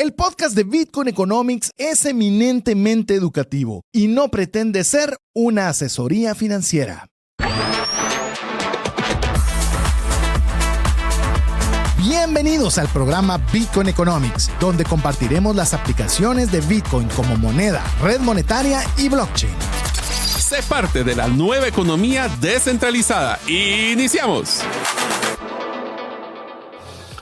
El podcast de Bitcoin Economics es eminentemente educativo y no pretende ser una asesoría financiera. Bienvenidos al programa Bitcoin Economics, donde compartiremos las aplicaciones de Bitcoin como moneda, red monetaria y blockchain. Sé parte de la nueva economía descentralizada. ¡Iniciamos!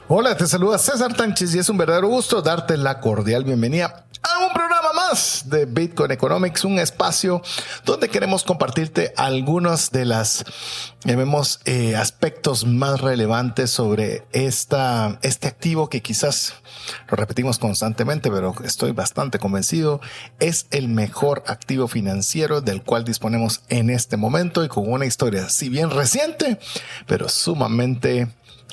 Hola, te saluda César Tánchez y es un verdadero gusto darte la cordial bienvenida a un programa más de Bitcoin Economics, un espacio donde queremos compartirte algunos de las aspectos más relevantes sobre este activo que quizás lo repetimos constantemente, pero estoy bastante convencido, es el mejor activo financiero del cual disponemos en este momento y con una historia, si bien reciente, pero sumamente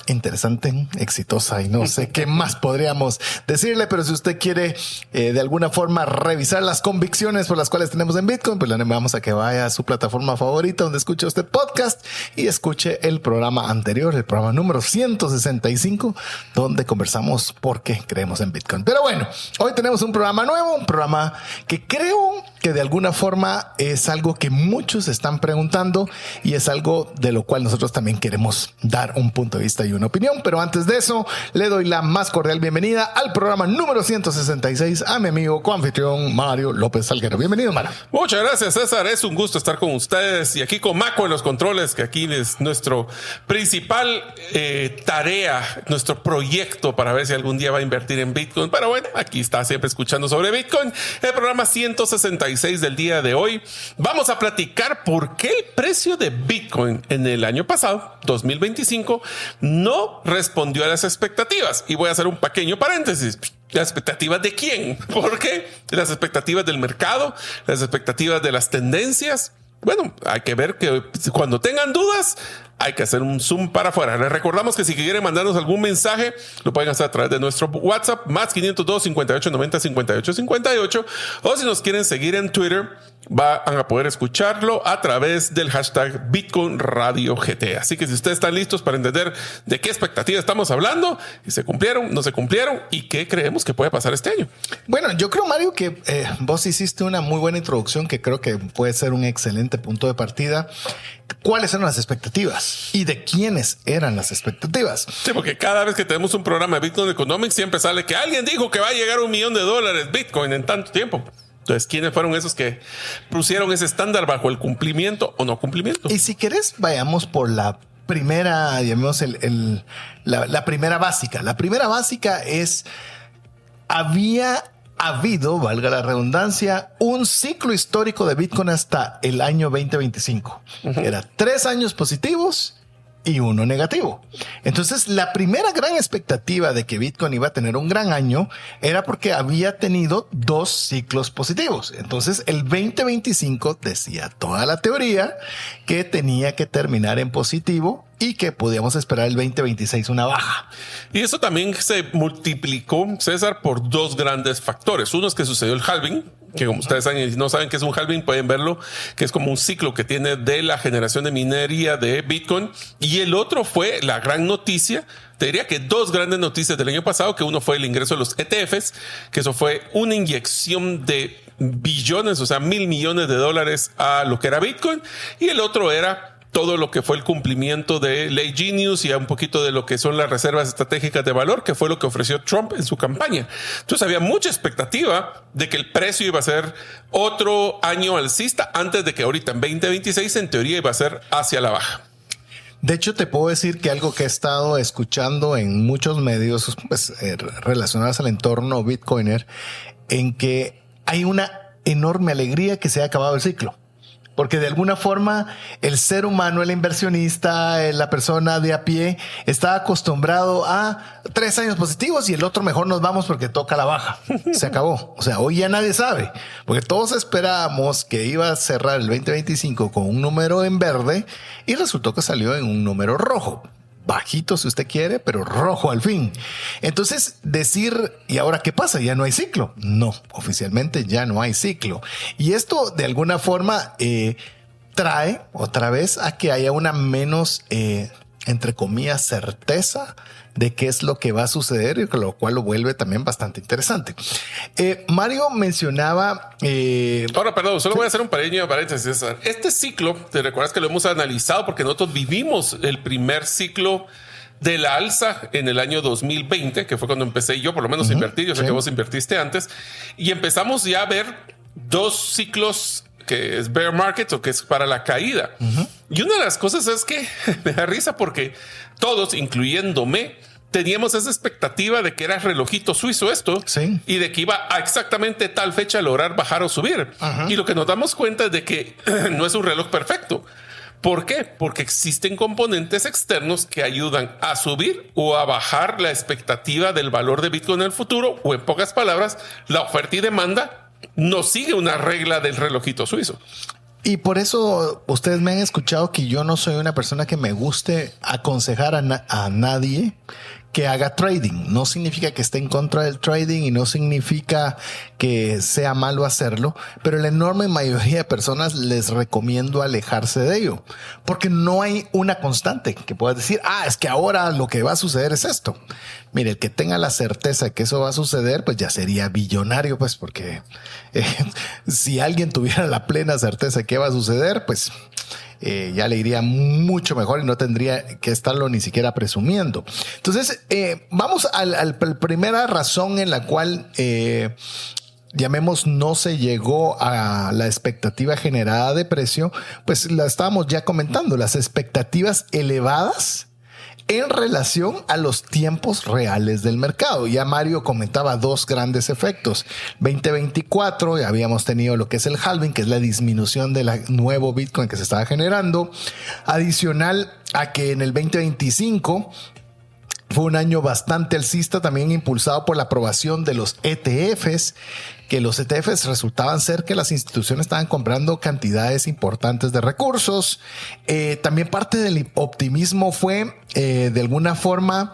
interesante, exitosa y no sé qué más podríamos decirle, pero si usted quiere de alguna forma revisar las convicciones por las cuales tenemos en Bitcoin, pues le animamos a que vaya a su plataforma favorita donde escuche este podcast y escuche el programa anterior, el programa número 165, donde conversamos por qué creemos en Bitcoin. Pero bueno, hoy tenemos un programa nuevo, un programa que creo que de alguna forma es algo que muchos están preguntando y es algo de lo cual nosotros también queremos dar un punto de vista y una opinión. Pero antes de eso, le doy la más cordial bienvenida al programa número 166 a mi amigo coanfitrión Mario López Salguero. Bienvenido, Mario. Muchas gracias, César. Es un gusto estar con ustedes y aquí con Maco en los controles, que aquí es nuestro principal tarea, nuestro proyecto para ver si algún día va a invertir en Bitcoin. Pero bueno, aquí está siempre escuchando sobre Bitcoin. El programa 166 del día de hoy. Vamos a platicar por qué el precio de Bitcoin en el año pasado, 2025, no respondió a las expectativas. Y voy a hacer un pequeño paréntesis. ¿Las expectativas de quién? ¿Por qué? Las expectativas del mercado, las expectativas de las tendencias. Bueno, hay que ver que cuando tengan dudas, hay que hacer un zoom para afuera. Les recordamos que si quieren mandarnos algún mensaje, lo pueden hacer a través de nuestro WhatsApp, más 502 58 90 58 58. O si nos quieren seguir en Twitter, van a poder escucharlo a través del hashtag Bitcoin Radio GT. Así que si ustedes están listos para entender de qué expectativas estamos hablando, si se cumplieron, no se cumplieron y qué creemos que puede pasar este año. Bueno, yo creo, Mario, que vos hiciste una muy buena introducción que creo que puede ser un excelente punto de partida. ¿Cuáles eran las expectativas? ¿Y de quiénes eran las expectativas? Sí, porque cada vez que tenemos un programa de Bitcoin Economics siempre sale que alguien dijo que va a llegar $1 millón Bitcoin en tanto tiempo. Entonces, ¿quiénes fueron esos que pusieron ese estándar bajo el cumplimiento o no cumplimiento? Y si querés, vayamos por la primera, llamemos la primera básica. La primera básica es, había habido, valga la redundancia, un ciclo histórico de Bitcoin hasta el año 2025. Era 3 años positivos y 1 negativo. Entonces, la primera gran expectativa de que Bitcoin iba a tener un gran año era porque había tenido 2 ciclos positivos. Entonces, el 2025 decía toda la teoría que tenía que terminar en positivo y que podíamos esperar el 2026 una baja. Y eso también se multiplicó, César, por 2 grandes factores. Uno es que sucedió el halving, que como ustedes saben, y no saben qué es un halving, pueden verlo, que es como un ciclo que tiene de la generación de minería de Bitcoin. Y el otro fue la gran noticia. Te diría que 2 grandes noticias del año pasado, que uno fue el ingreso de los ETFs, que eso fue una inyección de billones, o sea, $1,000 millones a lo que era Bitcoin. Y el otro era todo lo que fue el cumplimiento de Ley Genius y un poquito de lo que son las reservas estratégicas de valor, que fue lo que ofreció Trump en su campaña. Entonces había mucha expectativa de que el precio iba a ser otro año alcista antes de que ahorita en 2026 en teoría iba a ser hacia la baja. De hecho, te puedo decir que algo que he estado escuchando en muchos medios relacionados al entorno Bitcoiner, en que hay una enorme alegría que se ha acabado el ciclo. Porque de alguna forma el ser humano, el inversionista, la persona de a pie está acostumbrado a 3 años positivos y el otro mejor nos vamos porque toca la baja. Se acabó. O sea, hoy ya nadie sabe, porque todos esperábamos que iba a cerrar el 2025 con un número en verde y resultó que salió en un número rojo. Bajito si usted quiere, pero rojo al fin. Entonces decir, ¿y ahora qué pasa? ¿Ya no hay ciclo? No, oficialmente ya no hay ciclo. Y esto de alguna forma trae otra vez a que haya una menos entre comillas, certeza de qué es lo que va a suceder, y lo cual lo vuelve también bastante interesante. Mario mencionaba... Ahora, perdón, solo voy a hacer un pequeño paréntesis, César. Este ciclo, te recuerdas que lo hemos analizado porque nosotros vivimos el primer ciclo de la alza en el año 2020, que fue cuando empecé yo por lo menos a invertir. Yo sé que vos invertiste antes, y empezamos ya a ver dos ciclos que es bear market o que es para la caída. Y una de las cosas es que me da risa porque todos, incluyéndome, teníamos esa expectativa de que era relojito suizo esto y de que iba a exactamente tal fecha a lograr bajar o subir. Y lo que nos damos cuenta es de que no es un reloj perfecto. ¿Por qué? Porque existen componentes externos que ayudan a subir o a bajar la expectativa del valor de Bitcoin en el futuro, o en pocas palabras, la oferta y demanda no sigue una regla del relojito suizo. Y por eso ustedes me han escuchado que yo no soy una persona que me guste aconsejar a nadie que haga trading. No significa que esté en contra del trading y no significa que sea malo hacerlo, pero la enorme mayoría de personas les recomiendo alejarse de ello, porque no hay una constante que puedas decir, es que ahora lo que va a suceder es esto. Mire, el que tenga la certeza de que eso va a suceder, pues ya sería billonario, pues, porque si alguien tuviera la plena certeza de que va a suceder, pues ya le iría mucho mejor y no tendría que estarlo ni siquiera presumiendo. Entonces, vamos a la primera razón en la cual, llamemos, no se llegó a la expectativa generada de precio, pues la estábamos ya comentando, las expectativas elevadas en relación a los tiempos reales del mercado. Ya Mario comentaba dos grandes efectos. 2024 ya habíamos tenido lo que es el halving, que es la disminución del nuevo Bitcoin que se estaba generando. Adicional a que en el 2025 fue un año bastante alcista, también impulsado por la aprobación de los ETFs, que los ETFs resultaban ser que las instituciones estaban comprando cantidades importantes de recursos. También parte del optimismo fue, de alguna forma,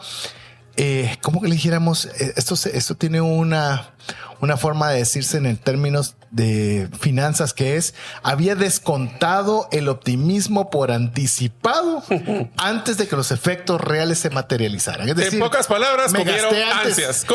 ¿cómo que le dijéramos? Esto tiene una forma de decirse en el términos de finanzas, que es, había descontado el optimismo por anticipado antes de que los efectos reales se materializaran. Es decir, en pocas palabras, comieron ansias.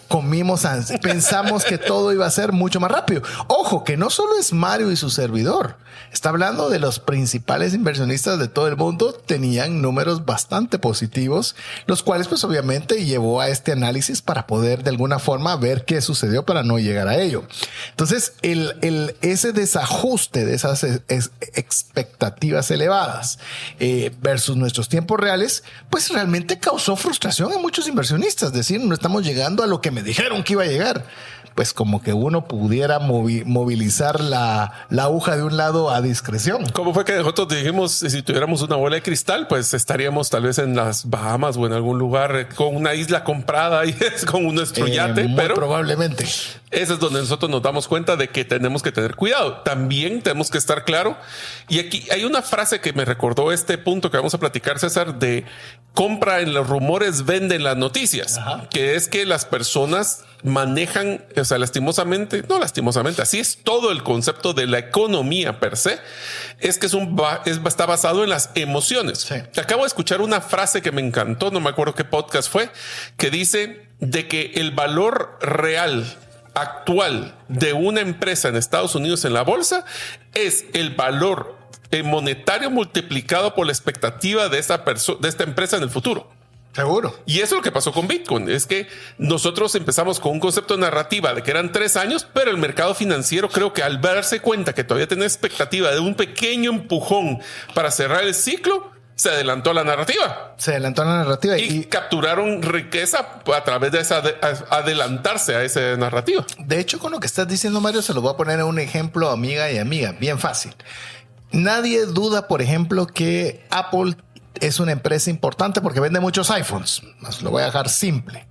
Comimos ansias. Pensamos que todo iba a ser mucho más rápido. Ojo, que no solo es Mario y su servidor. Está hablando de los principales inversionistas de todo el mundo. Tenían números bastante positivos, los cuales pues obviamente llevó a este análisis para poder de alguna forma ver qué sucedió para no llegar a ello. Entonces, ese desajuste de esas expectativas elevadas versus nuestros tiempos reales, pues realmente causó frustración en muchos inversionistas. Es decir, no estamos llegando a lo que me dijeron que iba a llegar. Pues como que uno pudiera movilizar la aguja de un lado a discreción. ¿Cómo fue que nosotros dijimos, si tuviéramos una bola de cristal, pues estaríamos tal vez en las Bahamas o en algún lugar con una isla comprada y es con nuestro yate? Muy pero probablemente. Ese es donde nosotros nos damos cuenta de que tenemos que tener cuidado. También tenemos que estar claro. Y aquí hay una frase que me recordó este punto que vamos a platicar, César, de compra en los rumores, venden las noticias. Que es que las personas manejan, o sea, lastimosamente, así es todo el concepto de la economía per se, es que está basado en las emociones. Sí. Acabo de escuchar una frase que me encantó, no me acuerdo qué podcast fue, que dice de que el valor real actual de una empresa en Estados Unidos en la bolsa es el valor monetario multiplicado por la expectativa de esta empresa en el futuro. Seguro. Y eso es lo que pasó con Bitcoin. Es que nosotros empezamos con un concepto de narrativa de que eran 3 años, pero el mercado financiero, creo que al darse cuenta que todavía tenía expectativa de un pequeño empujón para cerrar el ciclo, se adelantó a la narrativa. Y capturaron riqueza a través de adelantarse a esa narrativa. De hecho, con lo que estás diciendo, Mario, se lo voy a poner en un ejemplo, amiga y amiga, bien fácil. Nadie duda, por ejemplo, que Apple es una empresa importante porque vende muchos iPhones. Lo voy a dejar simple.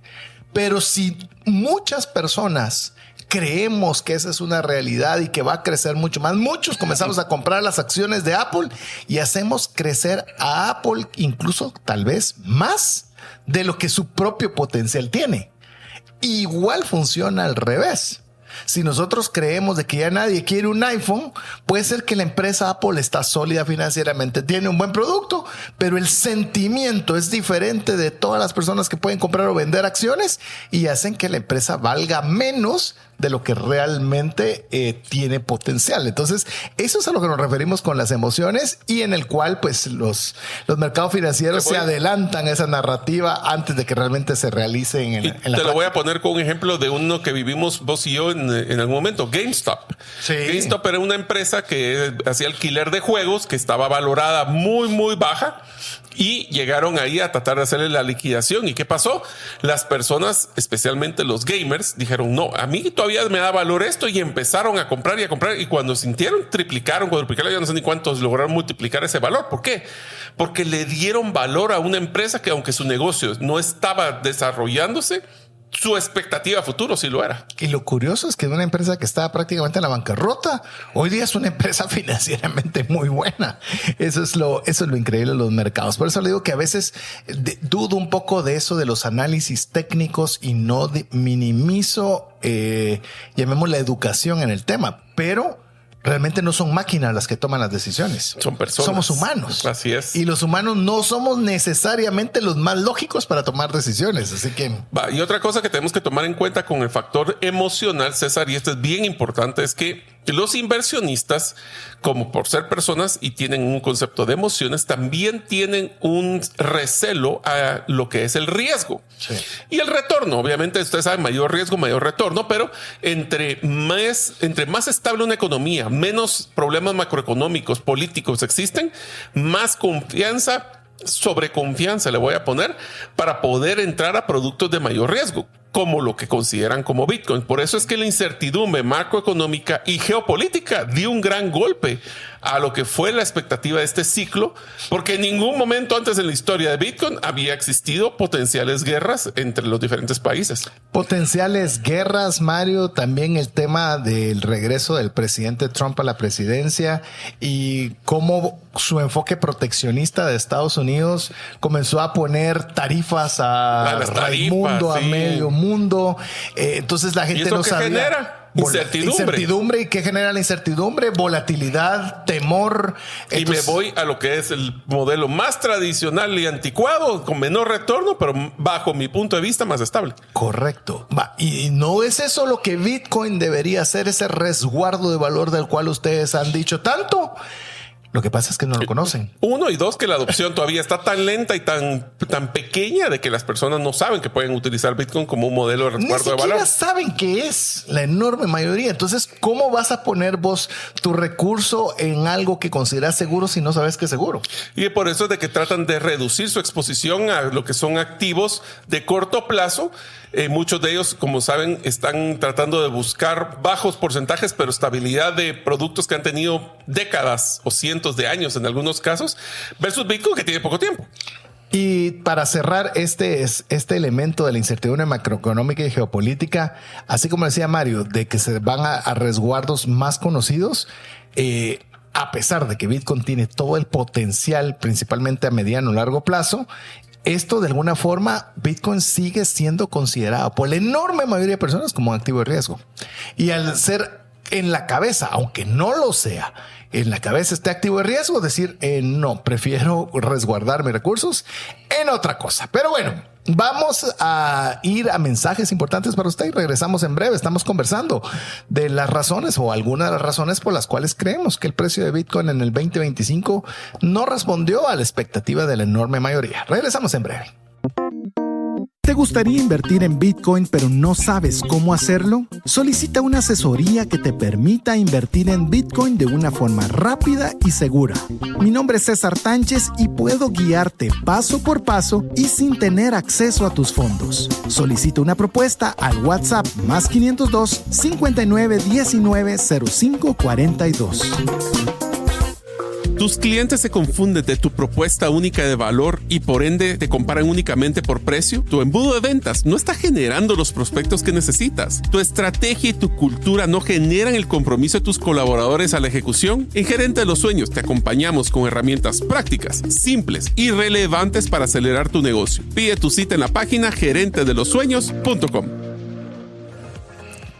Pero si muchas personas creemos que esa es una realidad y que va a crecer mucho más, muchos comenzamos a comprar las acciones de Apple y hacemos crecer a Apple incluso tal vez más de lo que su propio potencial tiene. Igual funciona al revés. Si nosotros creemos de que ya nadie quiere un iPhone, puede ser que la empresa Apple está sólida financieramente, tiene un buen producto, pero el sentimiento es diferente de todas las personas que pueden comprar o vender acciones y hacen que la empresa valga menos de lo que realmente tiene potencial. Entonces, eso es a lo que nos referimos con las emociones y en el cual pues los mercados financieros se adelantan a esa narrativa antes de que realmente se realicen en la práctica. Lo voy a poner con un ejemplo de uno que vivimos vos y yo en algún momento, GameStop. Sí. GameStop era una empresa que hacía alquiler de juegos que estaba valorada muy, muy baja. Y llegaron ahí a tratar de hacerle la liquidación. ¿Y qué pasó? Las personas, especialmente los gamers, dijeron, no, a mí todavía me da valor esto. Y empezaron a comprar y a comprar. Y cuando sintieron, triplicaron, cuadruplicaron, ya no sé ni cuántos lograron multiplicar ese valor. ¿Por qué? Porque le dieron valor a una empresa que, aunque su negocio no estaba desarrollándose, su expectativa a futuro sí lo era. Y lo curioso es que una empresa que estaba prácticamente en la bancarrota, hoy día es una empresa financieramente muy buena. Eso es lo increíble de los mercados. Por eso le digo que a veces dudo un poco de eso de los análisis técnicos y no minimizo, llamemos la educación en el tema, pero realmente no son máquinas las que toman las decisiones. Son personas. Somos humanos. Así es. Y los humanos no somos necesariamente los más lógicos para tomar decisiones. Así que... Y otra cosa que tenemos que tomar en cuenta con el factor emocional, César, y esto es bien importante, es que los inversionistas, como por ser personas y tienen un concepto de emociones, también tienen un recelo a lo que es el riesgo. Sí. Y el retorno. Obviamente, ustedes saben, mayor riesgo, mayor retorno, pero entre más estable una economía, menos problemas macroeconómicos, políticos existen, más confianza, sobreconfianza le voy a poner para poder entrar a productos de mayor riesgo, como lo que consideran como Bitcoin. Por eso es que la incertidumbre macroeconómica y geopolítica dio un gran golpe a lo que fue la expectativa de este ciclo, porque en ningún momento antes en la historia de Bitcoin había existido potenciales guerras entre los diferentes países. Potenciales guerras, Mario, también el tema del regreso del presidente Trump a la presidencia y cómo su enfoque proteccionista de Estados Unidos comenzó a poner tarifas al mundo, sí, a medio mundo. Entonces la gente no sabía. Genera incertidumbre. ¿Y qué genera la incertidumbre? Volatilidad, temor. Entonces, y me voy a lo que es el modelo más tradicional y anticuado, con menor retorno, pero bajo mi punto de vista más estable. Correcto. Y no es eso lo que Bitcoin debería ser, ese resguardo de valor del cual ustedes han dicho tanto. Lo que pasa es que no lo conocen. Uno, y dos, que la adopción todavía está tan lenta y tan pequeña de que las personas no saben que pueden utilizar Bitcoin como un modelo de resguardo de valor. Ni siquiera saben qué es la enorme mayoría. Entonces, ¿cómo vas a poner vos tu recurso en algo que consideras seguro si no sabes que es seguro? Y por eso es de que tratan de reducir su exposición a lo que son activos de corto plazo. Muchos de ellos, como saben, están tratando de buscar bajos porcentajes, pero estabilidad de productos que han tenido décadas o cientos de años en algunos casos, versus Bitcoin, que tiene poco tiempo. Y para cerrar este elemento de la incertidumbre macroeconómica y geopolítica, así como decía Mario, de que se van a resguardos más conocidos, a pesar de que Bitcoin tiene todo el potencial, principalmente a mediano o largo plazo, esto de alguna forma Bitcoin sigue siendo considerado por la enorme mayoría de personas como un activo de riesgo. Y al ser en la cabeza, aunque no lo sea, en la cabeza este activo de riesgo, decir no, prefiero resguardar mis recursos en otra cosa. Pero bueno, vamos a ir a mensajes importantes para usted y regresamos en breve. Estamos conversando de las razones o algunas de las razones por las cuales creemos que el precio de Bitcoin en el 2025 no respondió a la expectativa de la enorme mayoría. Regresamos en breve. ¿Te gustaría invertir en Bitcoin pero no sabes cómo hacerlo? Solicita una asesoría que te permita invertir en Bitcoin de una forma rápida y segura. Mi nombre es César Tánchez y puedo guiarte paso por paso y sin tener acceso a tus fondos. Solicita una propuesta al WhatsApp +502 59 19 05 42. Tus clientes se confunden de tu propuesta única de valor y por ende te comparan únicamente por precio. Tu embudo de ventas no está generando los prospectos que necesitas. Tu estrategia y tu cultura no generan el compromiso de tus colaboradores a la ejecución. En Gerente de los Sueños te acompañamos con herramientas prácticas, simples y relevantes para acelerar tu negocio. Pide tu cita en la página gerentedelosueños.com.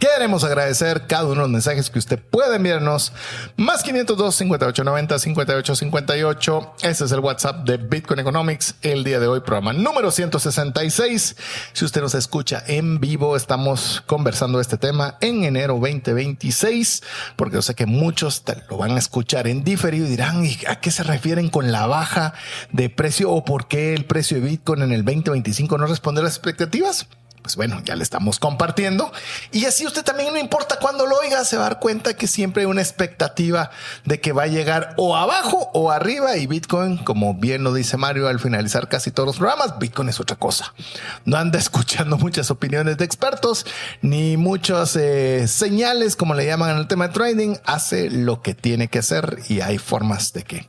Queremos agradecer cada uno de los mensajes que usted puede enviarnos. Más 502 5890 5858. Ese es el WhatsApp de Bitcoin Economics. El día de hoy, programa número 166. Si usted nos escucha en vivo, estamos conversando este tema en enero 2026, porque yo sé que muchos lo van a escuchar en diferido y dirán, ¿y a qué se refieren con la baja de precio o por qué el precio de Bitcoin en el 2025 no responde a las expectativas? Pues bueno, ya le estamos compartiendo y así usted también, no importa cuándo lo oiga, se va a dar cuenta que siempre hay una expectativa de que va a llegar o abajo o arriba, y Bitcoin, como bien lo dice Mario al finalizar casi todos los programas, Bitcoin es otra cosa. No anda escuchando muchas opiniones de expertos ni muchas señales, como le llaman en el tema de trading. Hace lo que tiene que hacer y hay formas de que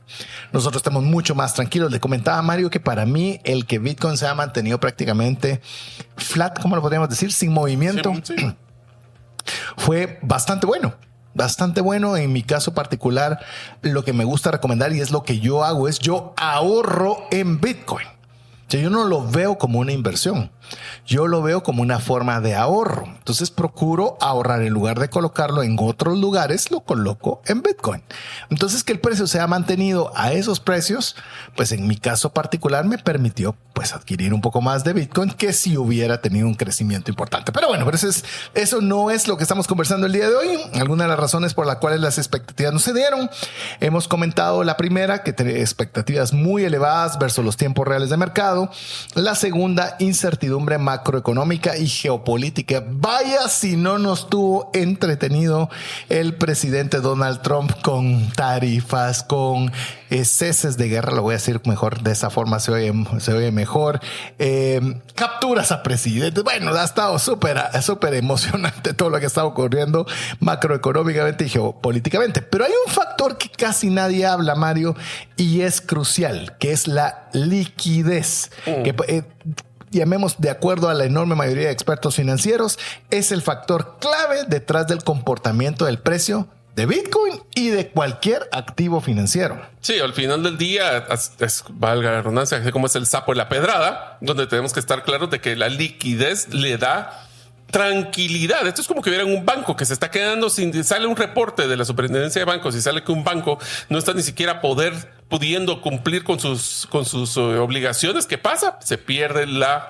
nosotros estemos mucho más tranquilos. Le comentaba a Mario que para mí el que Bitcoin se ha mantenido prácticamente flat, ¿cómo lo podríamos decir? Sin movimiento. Sí. Fue bastante bueno. Bastante bueno. En mi caso particular, lo que me gusta recomendar y es lo que yo hago es yo ahorro en Bitcoin. Yo no lo veo como una inversión, yo lo veo como una forma de ahorro. Entonces procuro ahorrar, en lugar de colocarlo en otros lugares, lo coloco en Bitcoin. Entonces que el precio se ha mantenido a esos precios, pues en mi caso particular me permitió pues adquirir un poco más de Bitcoin que si hubiera tenido un crecimiento importante. Pero bueno, eso no es lo que estamos conversando el día de hoy. Algunas de las razones por las cuales las expectativas no se dieron. Hemos comentado la primera, que tenía expectativas muy elevadas versus los tiempos reales de mercado. La segunda, incertidumbre macroeconómica y geopolítica. Vaya si no nos tuvo entretenido el presidente Donald Trump con tarifas, con ceses de guerra, lo voy a decir mejor, de esa forma se oye mejor, capturas a presidentes. Bueno, ha estado súper emocionante todo lo que está ocurriendo macroeconómicamente y geopolíticamente, pero hay un factor que casi nadie habla, Mario, y es crucial, que es la liquidez, que llamemos, de acuerdo a la enorme mayoría de expertos financieros, es el factor clave detrás del comportamiento del precio de Bitcoin y de cualquier activo financiero. Sí, al final del día, valga la redundancia, como es el sapo y la pedrada, donde tenemos que estar claros de que la liquidez le da tranquilidad. Esto es como que hubiera un banco que se está quedando sin, sale un reporte de la Superintendencia de Bancos y sale que un banco no está ni siquiera pudiendo cumplir con sus obligaciones. ¿Qué pasa? Se pierde la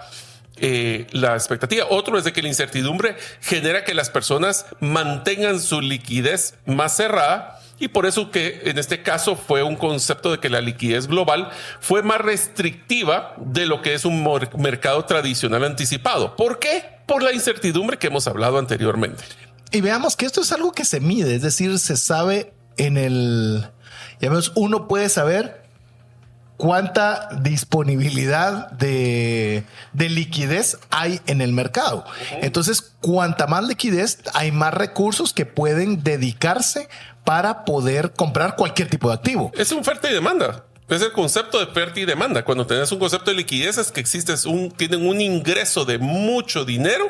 expectativa. Otro es de que la incertidumbre genera que las personas mantengan su liquidez más cerrada, y por eso que en este caso fue un concepto de que la liquidez global fue más restrictiva de lo que es un mercado tradicional anticipado. ¿Por qué? Por la incertidumbre que hemos hablado anteriormente. Y veamos que esto es algo que se mide, es decir, se sabe uno puede saber cuánta disponibilidad de liquidez hay en el mercado. Entonces, cuanta más liquidez, hay más recursos que pueden dedicarse para poder comprar cualquier tipo de activo. Es oferta y demanda. Es el concepto de oferta y demanda. Cuando tenés un concepto de liquidez, es que tienen un ingreso de mucho dinero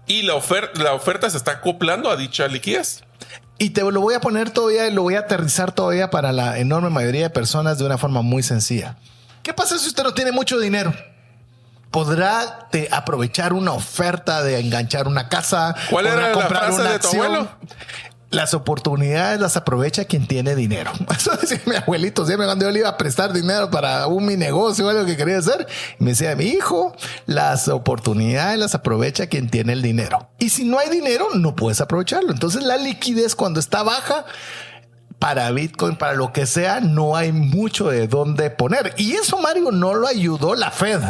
y la oferta se está acoplando a dicha liquidez. Y te lo voy a poner todavía, lo voy a aterrizar todavía para la enorme mayoría de personas de una forma muy sencilla. ¿Qué pasa si usted no tiene mucho dinero? ¿Podrá aprovechar una oferta de enganchar una casa? ¿Cuál era la frase de tu abuelo? Las oportunidades las aprovecha quien tiene dinero. Eso decía mi abuelito. Siempre cuando yo le iba a prestar dinero para mi negocio o algo que quería hacer, me decía, mi hijo, las oportunidades las aprovecha quien tiene el dinero. Y si no hay dinero, no puedes aprovecharlo. Entonces la liquidez, cuando está baja, para Bitcoin, para lo que sea, no hay mucho de dónde poner. Y eso, Mario, no lo ayudó la Fed,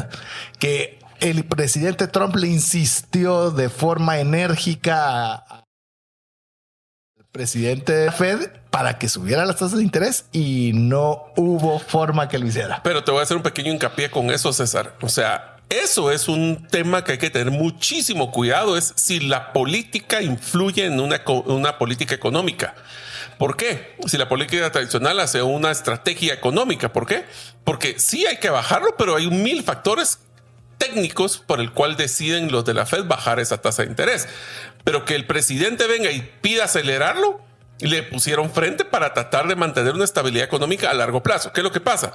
que el presidente Trump le insistió de forma enérgica al presidente de Fed para que subiera las tasas de interés y no hubo forma que lo hiciera. Pero te voy a hacer un pequeño hincapié con eso, César. O sea, eso es un tema que hay que tener muchísimo cuidado, es si la política influye en una política económica. ¿Por qué? Si la política tradicional hace una estrategia económica, ¿por qué? Porque sí hay que bajarlo, pero hay 1000 factores técnicos por el cual deciden los de la Fed bajar esa tasa de interés. Pero que el presidente venga y pida acelerarlo, le pusieron frente para tratar de mantener una estabilidad económica a largo plazo. ¿Qué es lo que pasa?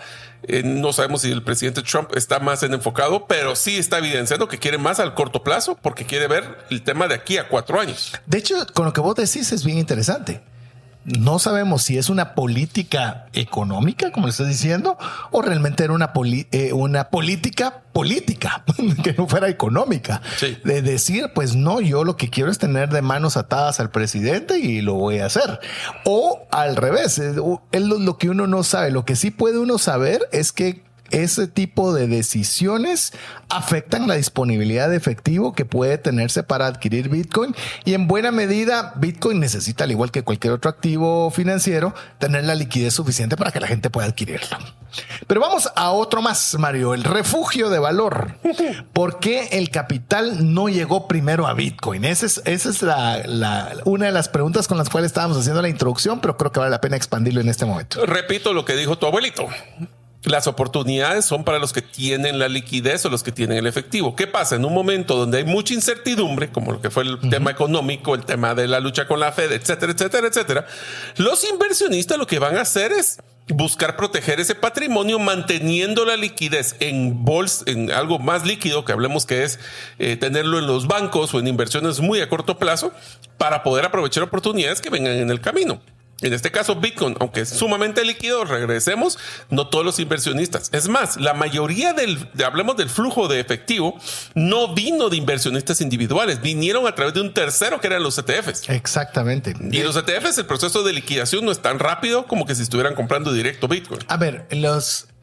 No sabemos si el presidente Trump está más enfocado, pero sí está evidenciando que quiere más al corto plazo porque quiere ver el tema de aquí a 4 años. De hecho, con lo que vos decís es bien interesante. No sabemos si es una política económica, como le estoy diciendo, o realmente era una política que no fuera económica. Sí. De decir, pues no, yo lo que quiero es tener de manos atadas al presidente y lo voy a hacer. O al revés, es lo que uno no sabe. Lo que sí puede uno saber es que ese tipo de decisiones afectan la disponibilidad de efectivo que puede tenerse para adquirir Bitcoin, y en buena medida Bitcoin necesita, al igual que cualquier otro activo financiero, tener la liquidez suficiente para que la gente pueda adquirirlo. Pero vamos a otro más, Mario, el refugio de valor. ¿Por qué el capital no llegó primero a Bitcoin? Esa es una de las preguntas con las cuales estábamos haciendo la introducción, pero creo que vale la pena expandirlo en este momento. Repito lo que dijo tu abuelito. Las oportunidades son para los que tienen la liquidez o los que tienen el efectivo. ¿Qué pasa? En un momento donde hay mucha incertidumbre, como lo que fue el tema económico, el tema de la lucha con la Fed, etcétera, etcétera, etcétera, los inversionistas lo que van a hacer es buscar proteger ese patrimonio manteniendo la liquidez en bolsa, en algo más líquido, que hablemos que es tenerlo en los bancos o en inversiones muy a corto plazo, para poder aprovechar oportunidades que vengan en el camino. En este caso, Bitcoin, aunque es sumamente líquido, regresemos, no todos los inversionistas. Es más, la mayoría hablemos del flujo de efectivo, no vino de inversionistas individuales, vinieron a través de un tercero que eran los ETFs. Exactamente. Y los ETFs, el proceso de liquidación no es tan rápido como que si estuvieran comprando directo Bitcoin. A ver,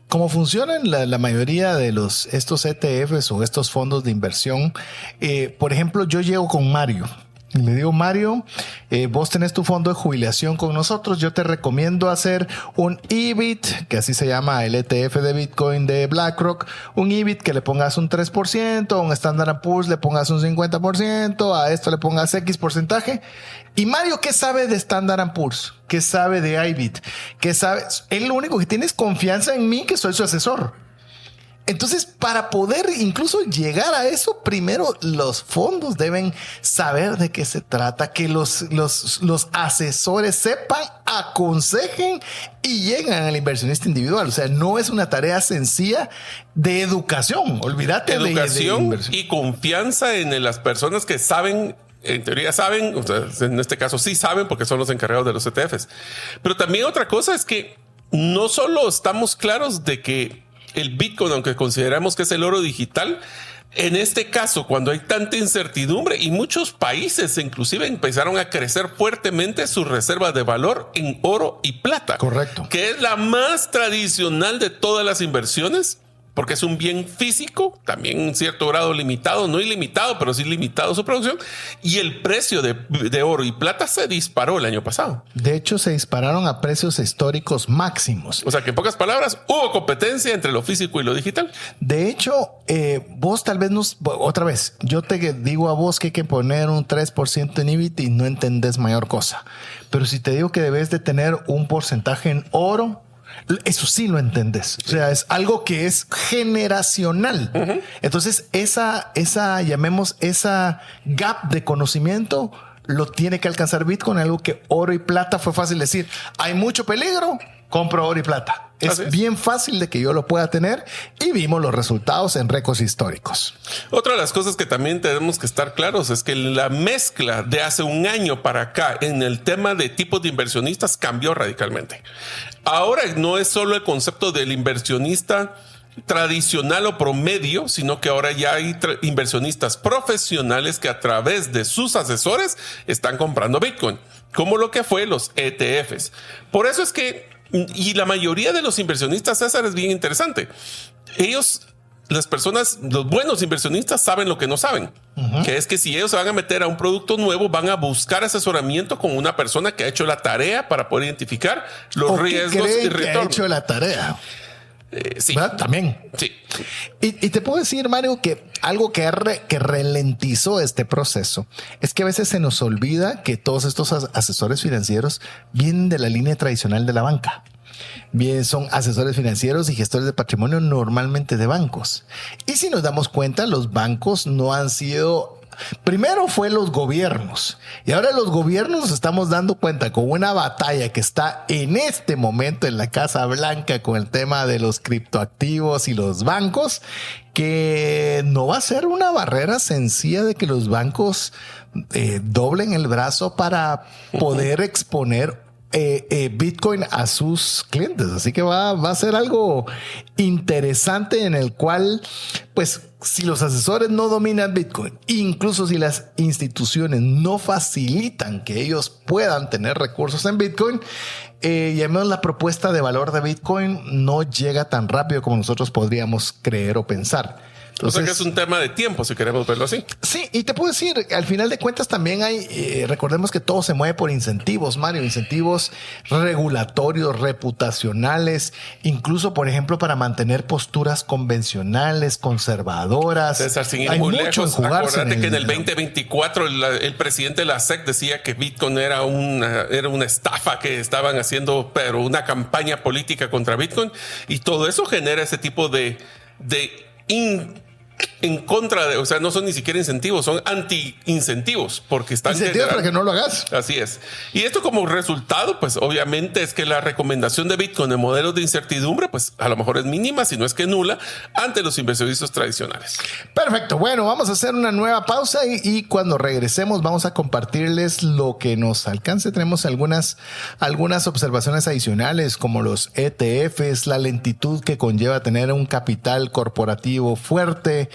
cómo funcionan la mayoría de estos ETFs o estos fondos de inversión. Por ejemplo, yo llego con Mario y le digo, Mario, vos tenés tu fondo de jubilación con nosotros. Yo te recomiendo hacer un IBIT, que así se llama el ETF de Bitcoin de BlackRock. Un IBIT que le pongas un 3%, a un Standard & Poor's le pongas un 50%, a esto le pongas X porcentaje. Y Mario, ¿qué sabe de Standard & Poor's? ¿Qué sabe de IBIT? ¿Qué sabe? Él lo único que tiene es confianza en mí, que soy su asesor. Entonces, para poder incluso llegar a eso, primero los fondos deben saber de qué se trata, que los asesores sepan, aconsejen y lleguen al inversionista individual. O sea, no es una tarea sencilla de educación. Olvídate de educación y confianza en las personas que saben. En teoría saben, o sea, en este caso sí saben porque son los encargados de los ETFs. Pero también otra cosa es que no solo estamos claros de que el Bitcoin, aunque consideramos que es el oro digital, en este caso, cuando hay tanta incertidumbre y muchos países inclusive empezaron a crecer fuertemente sus reservas de valor en oro y plata. Correcto. Que es la más tradicional de todas las inversiones, porque es un bien físico, también en cierto grado limitado, no ilimitado, pero sí limitado su producción. Y el precio de oro y plata se disparó el año pasado. De hecho, se dispararon a precios históricos máximos. O sea que en pocas palabras, hubo competencia entre lo físico y lo digital. De hecho, vos tal vez otra vez, yo te digo a vos que hay que poner un 3% en IBIT y no entendés mayor cosa. Pero si te digo que debes de tener un porcentaje en oro, eso sí lo entendés. O sea, es algo que es generacional. Uh-huh. Entonces, llamemos esa gap de conocimiento, lo tiene que alcanzar Bitcoin, algo que oro y plata fue fácil decir. Hay mucho peligro, compro oro y plata. Es bien fácil de que yo lo pueda tener y vimos los resultados en récords históricos. Otra de las cosas que también tenemos que estar claros es que la mezcla de hace un año para acá en el tema de tipos de inversionistas cambió radicalmente. Ahora no es solo el concepto del inversionista tradicional o promedio, sino que ahora ya hay inversionistas profesionales que a través de sus asesores están comprando Bitcoin, como lo que fue los ETFs. Por eso es que, y la mayoría de los inversionistas, César, es bien interesante. Las personas, los buenos inversionistas saben lo que no saben, uh-huh. Que es que si ellos se van a meter a un producto nuevo, van a buscar asesoramiento con una persona que ha hecho la tarea para poder identificar los riesgos y retornos. Ha hecho la tarea. Sí. ¿Verdad? También. Sí. Y te puedo decir, Mario, que algo que ralentizó este proceso es que a veces se nos olvida que todos estos asesores financieros vienen de la línea tradicional de la banca. Bien, son asesores financieros y gestores de patrimonio normalmente de bancos. Y si nos damos cuenta, los bancos no han sido Primero fue los gobiernos y ahora los gobiernos nos estamos dando cuenta con una batalla que está en este momento en la Casa Blanca con el tema de los criptoactivos y los bancos, que no va a ser una barrera sencilla de que los bancos doblen el brazo para poder exponer Bitcoin a sus clientes. Así que va a ser algo interesante en el cual, pues, si los asesores no dominan Bitcoin, incluso si las instituciones no facilitan que ellos puedan tener recursos en Bitcoin, llamemos la propuesta de valor de Bitcoin no llega tan rápido como nosotros podríamos creer o pensar. Entonces, o sea que es un tema de tiempo, si queremos verlo así. Sí, y te puedo decir, al final de cuentas también hay, recordemos que todo se mueve por incentivos, Mario, incentivos regulatorios, reputacionales, incluso, por ejemplo, para mantener posturas convencionales, conservadoras. César, sin ir hay muy mucho lejos, en jugarse. Acuérdate que en el 2024 el presidente de la SEC decía que Bitcoin era una estafa que estaban haciendo, pero una campaña política contra Bitcoin, y todo eso genera ese tipo en contra de, o sea, no son ni siquiera incentivos, son anti-incentivos, porque están incentivos para que no lo hagas. Así es. Y esto como resultado, pues obviamente es que la recomendación de Bitcoin en modelos de incertidumbre, pues a lo mejor es mínima, si no es que nula, ante los inversionistas tradicionales. Perfecto. Bueno, vamos a hacer una nueva pausa y cuando regresemos vamos a compartirles lo que nos alcance. Tenemos algunas observaciones adicionales como los ETFs, la lentitud que conlleva tener un capital corporativo fuerte.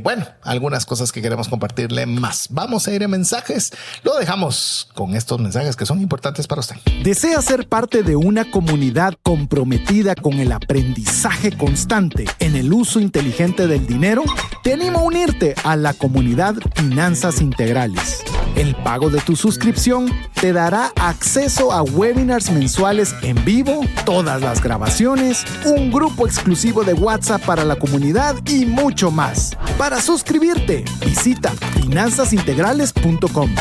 Bueno, algunas cosas que queremos compartirle más. Vamos a ir a mensajes. Lo dejamos con estos mensajes que son importantes para usted. ¿Desea ser parte de una comunidad comprometida con el aprendizaje constante en el uso inteligente del dinero? Te animo a unirte a la comunidad Finanzas Integrales. El pago de tu suscripción te dará acceso a webinars mensuales en vivo, todas las grabaciones, un grupo exclusivo de WhatsApp para la comunidad y mucho más. Para suscribirte, visita finanzasintegrales.com.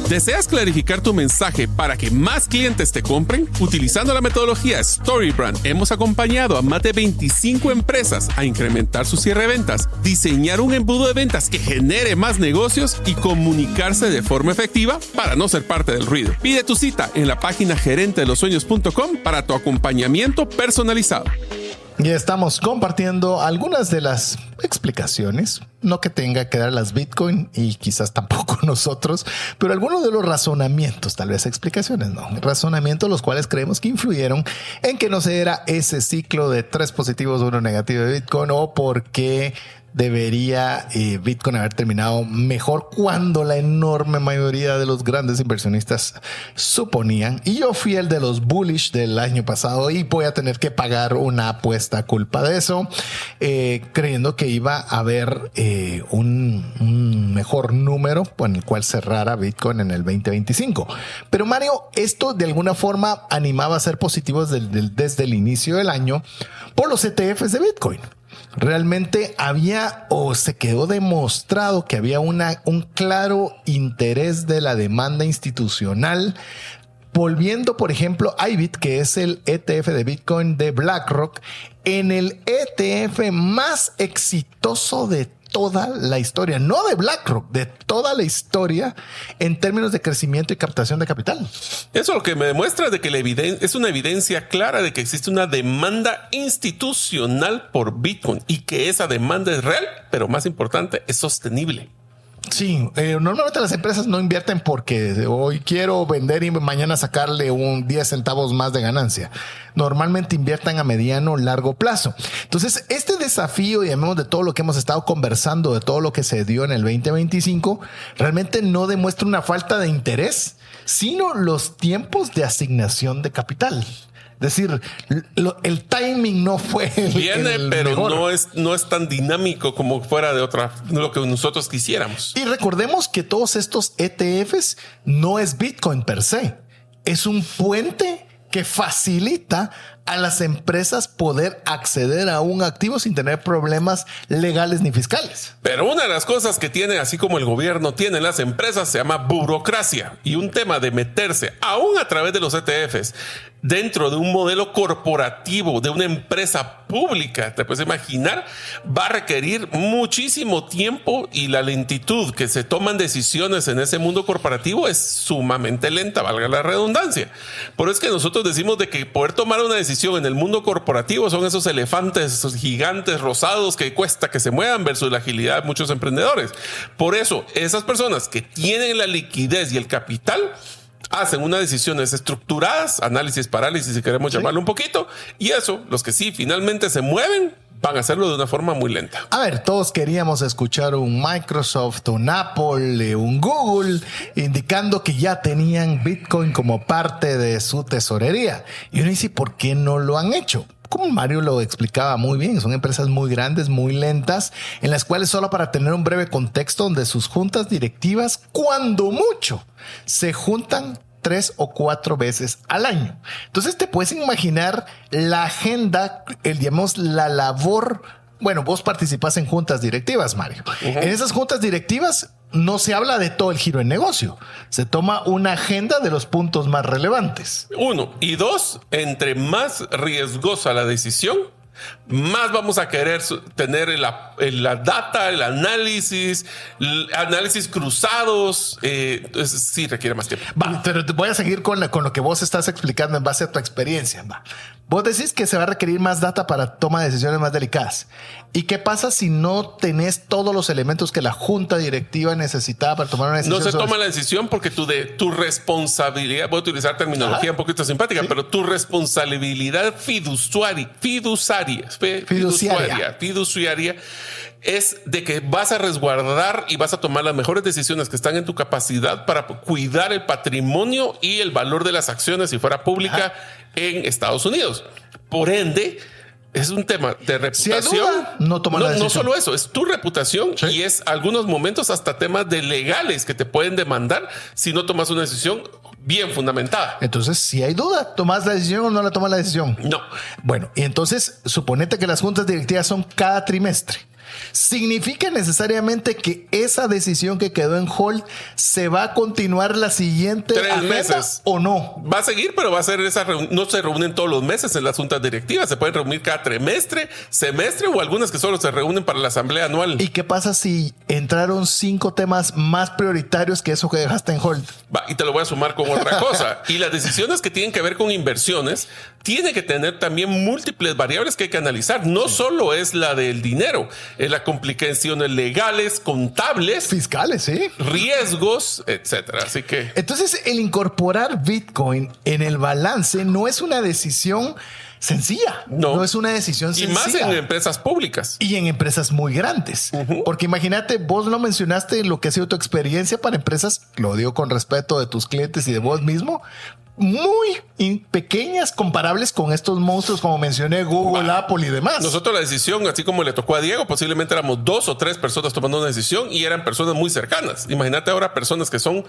¿Deseas clarificar tu mensaje para que más clientes te compren? Utilizando la metodología StoryBrand, hemos acompañado a más de 25 empresas a incrementar su cierre de ventas, diseñar un embudo de ventas que genere más negocios y comunicarse de forma efectiva para no ser parte del ruido. Pide tu cita en la página gerentedelosueños.com para tu acompañamiento personalizado. Y estamos compartiendo algunas de las explicaciones, no que tenga que dar las Bitcoin y quizás tampoco nosotros, pero algunos de los razonamientos, tal vez explicaciones, no, razonamientos los cuales creemos que influyeron en que no se diera ese ciclo de 3 positivos, 1 negativo de Bitcoin, o por qué debería Bitcoin haber terminado mejor cuando la enorme mayoría de los grandes inversionistas suponían. Y yo fui el de los bullish del año pasado y voy a tener que pagar una apuesta a culpa de eso, creyendo que iba a haber un mejor número con el cual cerrara Bitcoin en el 2025. Pero Mario, esto de alguna forma animaba a ser positivos desde el inicio del año por los ETFs de Bitcoin. Realmente había o se quedó demostrado que había un claro interés de la demanda institucional. Volviendo, por ejemplo, IBIT, que es el ETF de Bitcoin de BlackRock, en el ETF más exitoso de toda la historia, no de BlackRock, de toda la historia en términos de crecimiento y captación de capital. Eso lo que me demuestra de que es una evidencia clara de que existe una demanda institucional por Bitcoin y que esa demanda es real, pero más importante, es sostenible. Sí, normalmente las empresas no invierten porque hoy quiero vender y mañana sacarle un 10 centavos más de ganancia. Normalmente inviertan a mediano, largo plazo. Entonces, este desafío, llamemos de todo lo que hemos estado conversando, de todo lo que se dio en el 2025, realmente no demuestra una falta de interés, sino los tiempos de asignación de capital. Es decir, el timing no fue el pero mejor. no es tan dinámico como fuera de lo que nosotros quisiéramos. Y recordemos que todos estos ETFs no es Bitcoin per se. Es un puente que facilita a las empresas poder acceder a un activo sin tener problemas legales ni fiscales. Pero una de las cosas que tiene, así como el gobierno tiene las empresas, se llama burocracia. Y un tema de meterse, aún a través de los ETFs, dentro de un modelo corporativo de una empresa pública, te puedes imaginar, va a requerir muchísimo tiempo y la lentitud que se toman decisiones en ese mundo corporativo es sumamente lenta, valga la redundancia. Por eso es que nosotros decimos de que poder tomar una decisión en el mundo corporativo son esos elefantes, esos gigantes rosados que cuesta que se muevan versus la agilidad de muchos emprendedores. Por eso, esas personas que tienen la liquidez y el capital hacen unas decisiones estructuradas, análisis, parálisis, si queremos llamarlo un poquito, y eso, los que sí finalmente se mueven, van a hacerlo de una forma muy lenta. A ver, todos queríamos escuchar un Microsoft, un Apple, un Google, indicando que ya tenían Bitcoin como parte de su tesorería. Y uno dice, ¿por qué no lo han hecho? Como Mario lo explicaba muy bien, son empresas muy grandes, muy lentas, en las cuales solo para tener un breve contexto, donde sus juntas directivas, cuando mucho, se juntan 3 o 4 veces al año. Entonces te puedes imaginar la agenda, digamos, la labor. Bueno, vos participas en juntas directivas, Mario. En esas juntas directivas no se habla de todo el giro en negocio. Se toma una agenda de los puntos más relevantes. 1 y 2, entre más riesgosa la decisión, más vamos a querer tener la data, el análisis cruzados. Entonces sí requiere más tiempo. Va, pero te voy a seguir con lo que vos estás explicando en base a tu experiencia. Va. Vos decís que se va a requerir más data para toma de decisiones más delicadas. ¿Y qué pasa si no tenés todos los elementos que la junta directiva necesitaba para tomar una decisión? No se toma la decisión porque tu responsabilidad, voy a utilizar terminología un poquito simpática, ¿sí? Pero tu responsabilidad fiduciaria es de que vas a resguardar y vas a tomar las mejores decisiones que están en tu capacidad para cuidar el patrimonio y el valor de las acciones si fuera pública en Estados Unidos. Por ende, es un tema de reputación. Si hay duda, no toma la decisión. No solo eso, es tu reputación, ¿sí? Y es algunos momentos hasta temas de legales que te pueden demandar si no tomas una decisión bien fundamentada. Entonces, si hay duda, ¿tomas la decisión o no la tomas la decisión? No. Bueno, y entonces suponete que las juntas directivas son cada trimestre. ¿Significa necesariamente que esa decisión que quedó en hold se va a continuar la siguiente 3 meses o no? Va a seguir, pero va a ser esa reunión. No se reúnen todos los meses en las juntas directivas. Se pueden reunir cada trimestre, semestre o algunas que solo se reúnen para la asamblea anual. ¿Y qué pasa si entraron 5 temas más prioritarios que eso que dejaste en hold? Va, y te lo voy a sumar con otra cosa. Y las decisiones que tienen que ver con inversiones tienen que tener también múltiples variables que hay que analizar. No solo es la del dinero, es la complicaciones legales, contables, fiscales, ¿sí? Riesgos, etcétera. Así que entonces el incorporar Bitcoin en el balance no es una decisión sencilla. No es una decisión sencilla. Y más en empresas públicas. Y en empresas muy grandes. Porque imagínate, vos lo mencionaste en lo que ha sido tu experiencia para empresas, lo digo con respeto de tus clientes y de vos mismo, muy pequeñas comparables con estos monstruos como mencioné, Google, Apple y demás. Nosotros la decisión, así como le tocó a Diego, posiblemente éramos 2 o 3 personas tomando una decisión y eran personas muy cercanas. Imagínate ahora personas que son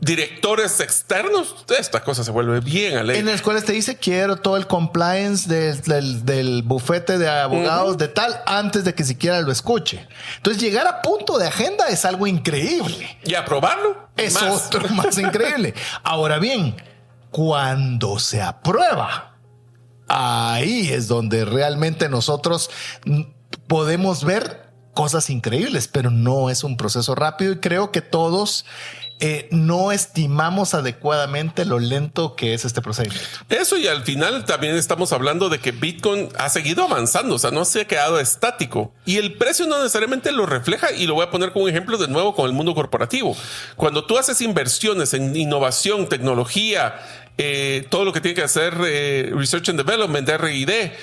directores externos, esta cosa se vuelve bien alegre. En las cuales te dice quiero todo el compliance del bufete de abogados de tal antes de que siquiera lo escuche. Entonces llegar a punto de agenda es algo increíble. Y aprobarlo es otro más increíble. Ahora bien, cuando se aprueba, ahí es donde realmente nosotros podemos ver cosas increíbles, pero no es un proceso rápido y creo que todos no estimamos adecuadamente lo lento que es este procedimiento. Eso, y al final también estamos hablando de que Bitcoin ha seguido avanzando, o sea, no se ha quedado estático y el precio no necesariamente lo refleja, y lo voy a poner como ejemplo de nuevo con el mundo corporativo. Cuando tú haces inversiones en innovación, tecnología, todo lo que tiene que hacer Research and Development, R&D,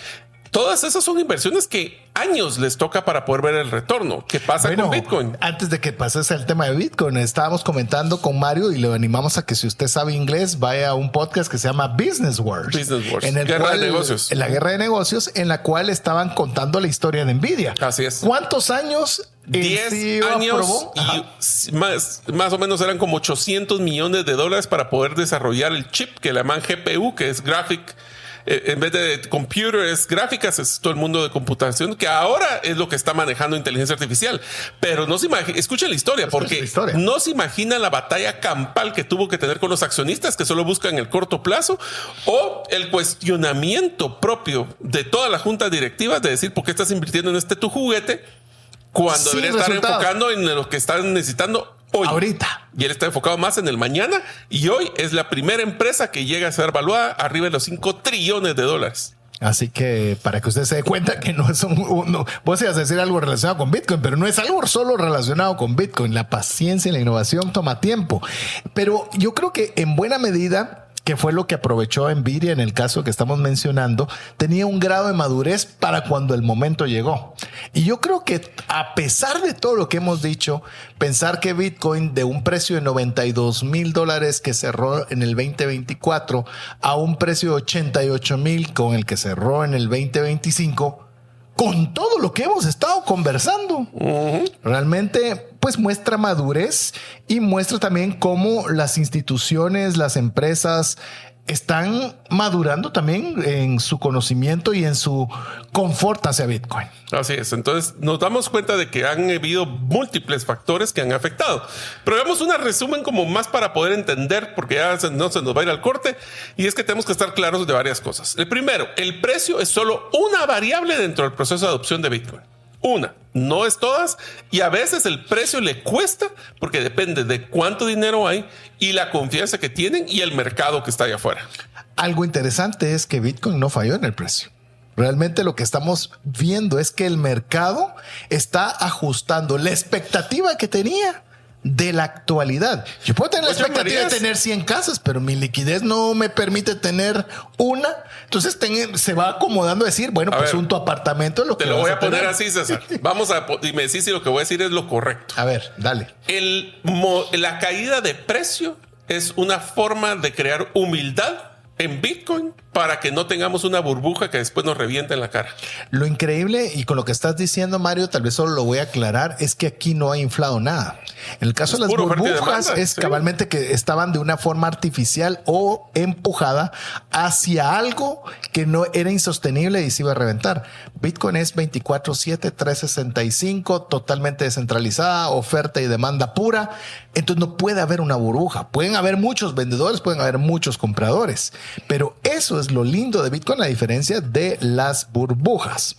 todas esas son inversiones que años les toca para poder ver el retorno. ¿Qué pasa con Bitcoin? Antes de que pases al tema de Bitcoin, estábamos comentando con Mario y le animamos a que si usted sabe inglés, vaya a un podcast que se llama Business Wars. En el Guerra de negocios. En la guerra de negocios, en la cual estaban contando la historia de Nvidia. Así es. ¿Cuántos años? 10 años y más o menos eran como $800 millones para poder desarrollar el chip que le llaman GPU, que es Graphic En vez de computer es gráficas, es todo el mundo de computación, que ahora es lo que está manejando inteligencia artificial. Pero no se imagina, escuchen la historia, porque no se imagina la batalla campal que tuvo que tener con los accionistas que solo buscan el corto plazo, o el cuestionamiento propio de toda la junta directiva de decir, ¿por qué estás invirtiendo en tu juguete cuando debería estar enfocando en lo que están necesitando hoy? Ahorita. Y él está enfocado más en el mañana, y hoy es la primera empresa que llega a ser valuada arriba de los $5 trillones. Así que para que usted se dé cuenta que no es vos ibas a decir algo relacionado con Bitcoin, pero no es algo solo relacionado con Bitcoin. La paciencia y la innovación toma tiempo. Pero yo creo que en buena medida, que fue lo que aprovechó Nvidia en el caso que estamos mencionando, tenía un grado de madurez para cuando el momento llegó. Y yo creo que a pesar de todo lo que hemos dicho, pensar que Bitcoin de un precio de $92,000 que cerró en el 2024 a un precio de 88,000 con el que cerró en el 2025, con todo lo que hemos estado conversando, realmente pues muestra madurez y muestra también cómo las instituciones, las empresas están madurando también en su conocimiento y en su confort hacia Bitcoin. Así es. Entonces nos damos cuenta de que han habido múltiples factores que han afectado. Pero hagamos un resumen como más para poder entender, porque ya no se nos va a ir al corte. Y es que tenemos que estar claros de varias cosas. El primero, el precio es solo una variable dentro del proceso de adopción de Bitcoin. Una, no es todas, y a veces el precio le cuesta porque depende de cuánto dinero hay y la confianza que tienen y el mercado que está allá afuera. Algo interesante es que Bitcoin no falló en el precio. Realmente lo que estamos viendo es que el mercado está ajustando la expectativa que tenía de la actualidad. Yo puedo tener la expectativa de tener 100 casas, pero mi liquidez no me permite tener una. Entonces se va acomodando a decir, bueno, pues un tu apartamento es lo que te lo voy a poner así, César. Vamos a y me decís si lo que voy a decir es lo correcto. A ver, dale. La caída de precio es una forma de crear humildad en Bitcoin para que no tengamos una burbuja que después nos reviente en la cara. Lo increíble, y con lo que estás diciendo, Mario, tal vez solo lo voy a aclarar, es que aquí no ha inflado nada. En el caso de las burbujas es cabalmente que estaban de una forma artificial o empujada hacia algo que no era insostenible y se iba a reventar. Bitcoin es 24/7, 365, totalmente descentralizada, oferta y demanda pura. Entonces no puede haber una burbuja. Pueden haber muchos vendedores, pueden haber muchos compradores, pero eso es lo lindo de Bitcoin, a diferencia de las burbujas.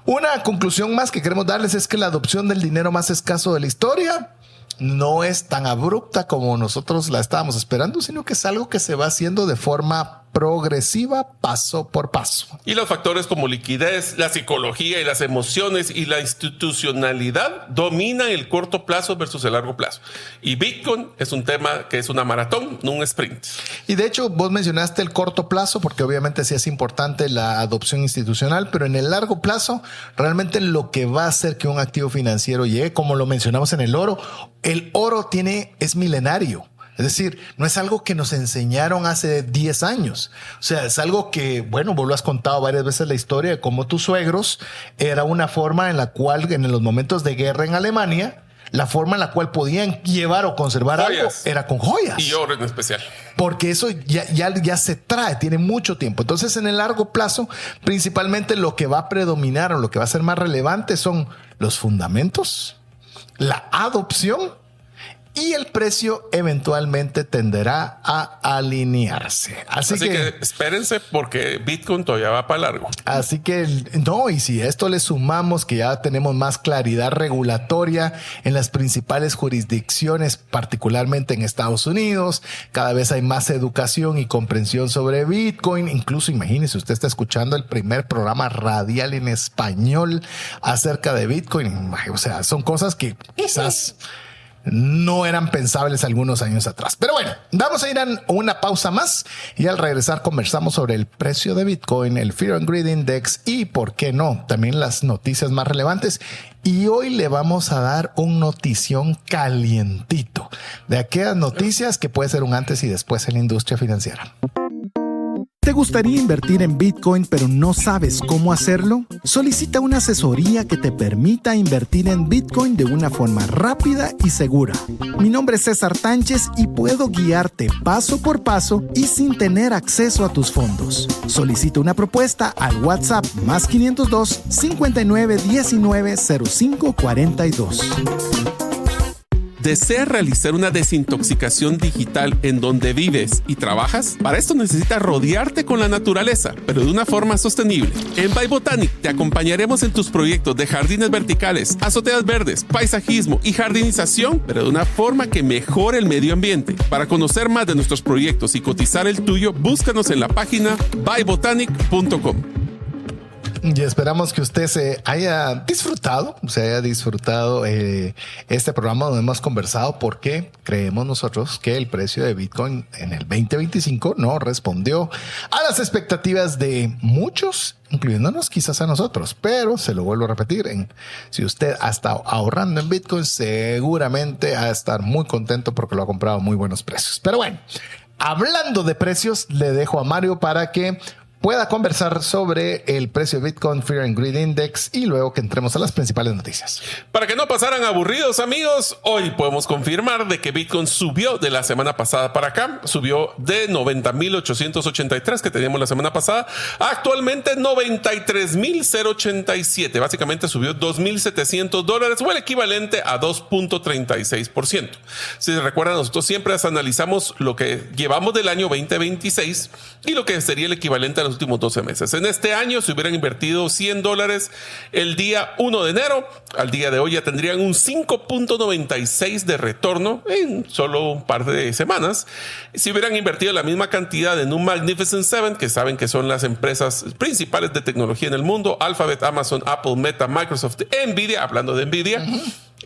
Una conclusión más que queremos darles es que la adopción del dinero más escaso de la historia no es tan abrupta como nosotros la estábamos esperando, sino que es algo que se va haciendo de forma progresiva, paso por paso. Y los factores como liquidez, la psicología y las emociones y la institucionalidad dominan el corto plazo versus el largo plazo. Y Bitcoin es un tema que es una maratón, no un sprint. Y de hecho, vos mencionaste el corto plazo, porque obviamente sí es importante la adopción institucional, pero en el largo plazo, realmente lo que va a hacer que un activo financiero llegue, como lo mencionamos en el oro es milenario. Es decir, no es algo que nos enseñaron hace 10 años. O sea, es algo que, bueno, vos lo has contado varias veces la historia de cómo tus suegros era una forma en la cual en los momentos de guerra en Alemania, la forma en la cual podían llevar o conservar algo era con joyas. Y oro en especial. Porque eso ya se trae, tiene mucho tiempo. Entonces, en el largo plazo, principalmente lo que va a predominar o lo que va a ser más relevante son los fundamentos, la adopción, y el precio eventualmente tenderá a alinearse. Así que espérense, porque Bitcoin todavía va para largo. Así que no, y si a esto le sumamos que ya tenemos más claridad regulatoria en las principales jurisdicciones, particularmente en Estados Unidos, cada vez hay más educación y comprensión sobre Bitcoin. Incluso imagínese, usted está escuchando el primer programa radial en español acerca de Bitcoin. O sea, son cosas que quizás no eran pensables algunos años atrás. Pero bueno, vamos a ir a una pausa más y al regresar conversamos sobre el precio de Bitcoin, el Fear and Greed Index y, por qué no, también las noticias más relevantes. Y hoy le vamos a dar un notición calientito de aquellas noticias que puede ser un antes y después en la industria financiera. ¿Te gustaría invertir en Bitcoin pero no sabes cómo hacerlo? Solicita una asesoría que te permita invertir en Bitcoin de una forma rápida y segura. Mi nombre es César Tánchez y puedo guiarte paso por paso y sin tener acceso a tus fondos. Solicita una propuesta al WhatsApp más 502 59 19 05 42. ¿Deseas realizar una desintoxicación digital en donde vives y trabajas? Para esto necesitas rodearte con la naturaleza, pero de una forma sostenible. En By Botanic te acompañaremos en tus proyectos de jardines verticales, azoteas verdes, paisajismo y jardinización, pero de una forma que mejore el medio ambiente. Para conocer más de nuestros proyectos y cotizar el tuyo, búscanos en la página bybotanic.com. Y esperamos que usted se haya disfrutado este programa donde hemos conversado porque creemos nosotros que el precio de Bitcoin en el 2025 no respondió a las expectativas de muchos, incluyéndonos quizás a nosotros. Pero se lo vuelvo a repetir, si usted ha estado ahorrando en Bitcoin, seguramente ha de estar muy contento porque lo ha comprado a muy buenos precios. Pero bueno, hablando de precios, le dejo a Mario para que pueda conversar sobre el precio de Bitcoin, Fear and Greed Index y luego que entremos a las principales noticias. Para que no pasaran aburridos, amigos, hoy podemos confirmar de que Bitcoin subió de la semana pasada para acá, subió de 90,883 que teníamos la semana pasada, actualmente 93,087, básicamente subió $2,700 o el equivalente a 2.36%. Si se recuerdan, nosotros siempre analizamos lo que llevamos del año 2026 y lo que sería el equivalente a los últimos 12 meses. En este año, si hubieran invertido $100 el día 1 de enero, al día de hoy ya tendrían un 5.96 de retorno en solo un par de semanas. Si hubieran invertido la misma cantidad en un Magnificent Seven, que saben que son las empresas principales de tecnología en el mundo, Alphabet, Amazon, Apple, Meta, Microsoft, Nvidia, hablando de Nvidia,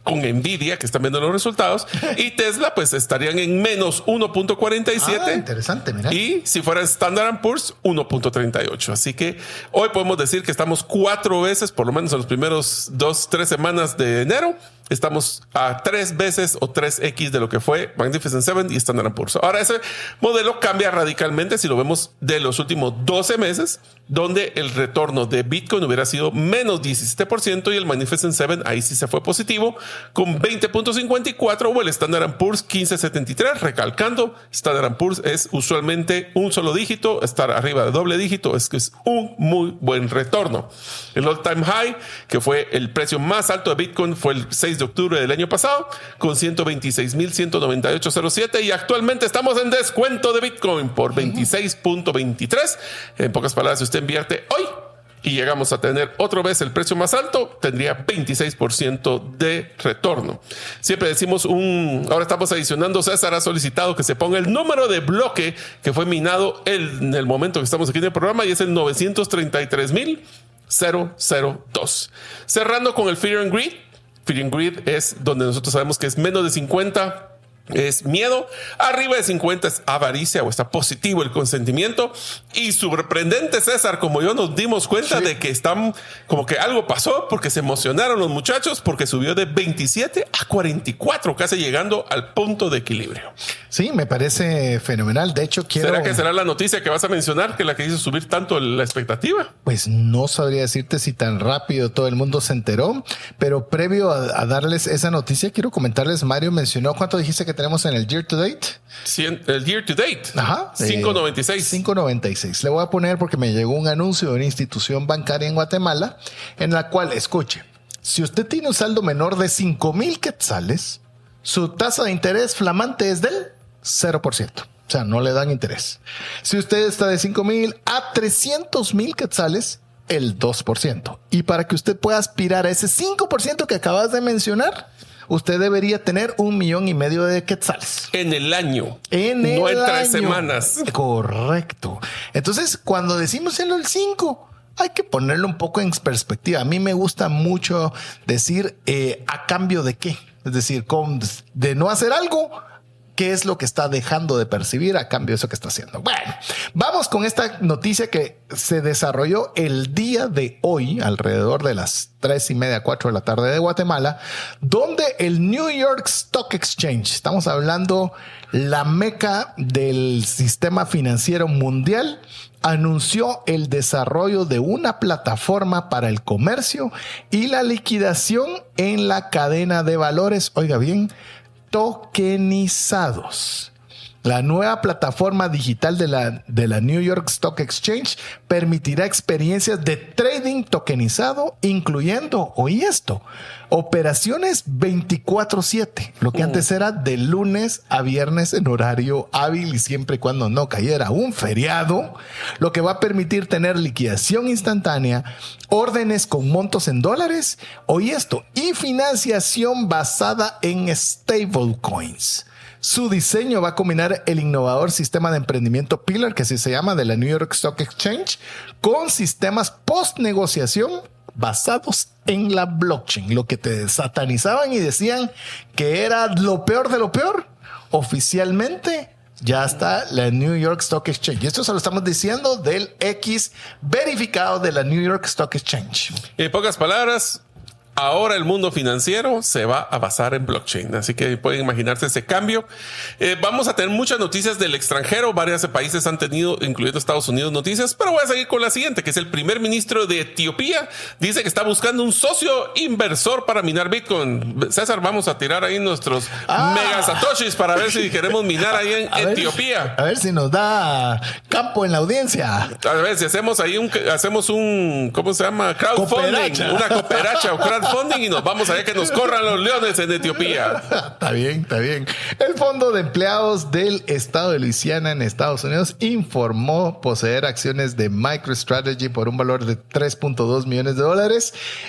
con Nvidia, que están viendo los resultados, y Tesla, pues estarían en menos 1.47. Interesante, mira. Y si fuera Standard & Poor's, 1.38. Así que hoy podemos decir que estamos 4 veces, por lo menos en los primeros 2-3 semanas de enero, estamos a 3 veces o 3x de lo que fue Magnificent Seven y Standard & Poor's. Ahora, ese modelo cambia radicalmente si lo vemos de los últimos 12 meses, donde el retorno de Bitcoin hubiera sido menos 17% y el Magnificent Seven ahí sí se fue positivo con 20.54 o el Standard & Poor's 15.73. Recalcando, Standard & Poor's es usualmente un solo dígito, estar arriba de doble dígito es que es un muy buen retorno. El all-time high, que fue el precio más alto de Bitcoin, fue el 6 de octubre del año pasado con 126,198.07 y actualmente estamos en descuento de Bitcoin por 26.23. En pocas palabras, si usted invierte hoy y llegamos a tener otra vez el precio más alto, tendría 26% de retorno. Siempre decimos ahora estamos adicionando, César ha solicitado que se ponga el número de bloque que fue minado en el momento que estamos aquí en el programa y es el 933,002. Cerrando con el Fear and Greed. Fear and Greed es donde nosotros sabemos que es menos de 50 es miedo, arriba de 50 es avaricia o está positivo el consentimiento. Y sorprendente, César, como yo nos dimos cuenta de que están como que algo pasó porque se emocionaron los muchachos porque subió de 27 a 44, casi llegando al punto de equilibrio. Sí, me parece fenomenal. De hecho, ¿Será que será la noticia que vas a mencionar que la que hizo subir tanto la expectativa? Pues no sabría decirte si tan rápido todo el mundo se enteró, pero previo a darles esa noticia, quiero comentarles, Mario mencionó, ¿cuánto dijiste que tenemos en el year to date? El year to date. Ajá. 5.96. 5.96. Le voy a poner porque me llegó un anuncio de una institución bancaria en Guatemala en la cual, escuche, si usted tiene un saldo menor de 5,000 quetzales, su tasa de interés flamante es del 0%. O sea, no le dan interés. Si usted está de 5,000 a 300,000 quetzales, el 2%. Y para que usted pueda aspirar a ese 5% que acabas de mencionar, usted debería tener 1,5 millones de quetzales. En el año. No en 3 semanas. Correcto. Entonces, cuando decimos el 5, hay que ponerlo un poco en perspectiva. A mí me gusta mucho decir a cambio de qué. Es decir, de no hacer algo, ¿qué es lo que está dejando de percibir a cambio de eso que está haciendo? Bueno, vamos con esta noticia que se desarrolló el día de hoy, alrededor de las 3:30, 4 de la tarde de Guatemala, donde el New York Stock Exchange, estamos hablando la meca del sistema financiero mundial, anunció el desarrollo de una plataforma para el comercio y la liquidación en la cadena de valores, oiga bien, tokenizados. La nueva plataforma digital de la New York Stock Exchange permitirá experiencias de trading tokenizado, incluyendo, oí esto, operaciones 24/7, lo que antes era de lunes a viernes en horario hábil y siempre y cuando no cayera un feriado, lo que va a permitir tener liquidación instantánea, órdenes con montos en dólares, oí esto, y financiación basada en stablecoins. Su diseño va a combinar el innovador sistema de emprendimiento Pillar, que así se llama, de la New York Stock Exchange, con sistemas post-negociación basados en la blockchain. Lo que te satanizaban y decían que era lo peor de lo peor, oficialmente ya está la New York Stock Exchange. Y esto se lo estamos diciendo del X verificado de la New York Stock Exchange. En pocas palabras, ahora el mundo financiero se va a basar en blockchain, así que pueden imaginarse ese cambio. Vamos a tener muchas noticias del extranjero. Varios países han tenido, incluyendo Estados Unidos, noticias, pero voy a seguir con la siguiente, que es el primer ministro de Etiopía. Dice que está buscando un socio inversor para minar Bitcoin. César, vamos a tirar ahí nuestros mega satoshis para ver si queremos minar ahí en Etiopía. A ver si nos da campo en la audiencia. A ver si hacemos ahí un ¿cómo se llama? Crowdfunding. Cooperacha. Una cooperacha o crowdfunding y nos vamos allá que nos corran los leones en Etiopía. Está bien, está bien. El Fondo de Empleados del Estado de Luisiana en Estados Unidos informó poseer acciones de MicroStrategy por un valor de $3.2 millones.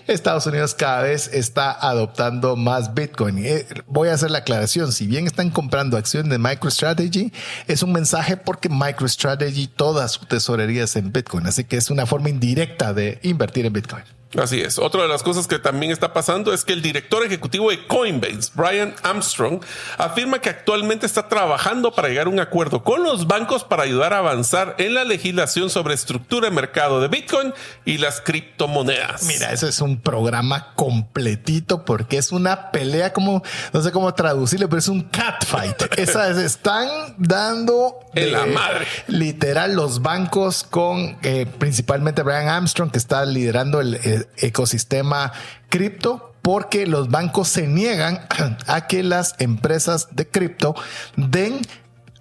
Estados Unidos cada vez está adoptando más Bitcoin. Voy a hacer la aclaración. Si bien están comprando acciones de MicroStrategy, es un mensaje porque MicroStrategy toda su tesorería es en Bitcoin. Así que es una forma indirecta de invertir en Bitcoin. Así es. Otra de las cosas que también está pasando es que el director ejecutivo de Coinbase, Brian Armstrong, afirma que actualmente está trabajando para llegar a un acuerdo con los bancos para ayudar a avanzar en la legislación sobre estructura de mercado de Bitcoin y las criptomonedas. Mira, ese es un programa completito porque es una pelea como, no sé cómo traducirle, pero es un catfight. Están dando en la madre. Literal los bancos con principalmente Brian Armstrong, que está liderando el ecosistema cripto, porque los bancos se niegan a que las empresas de cripto den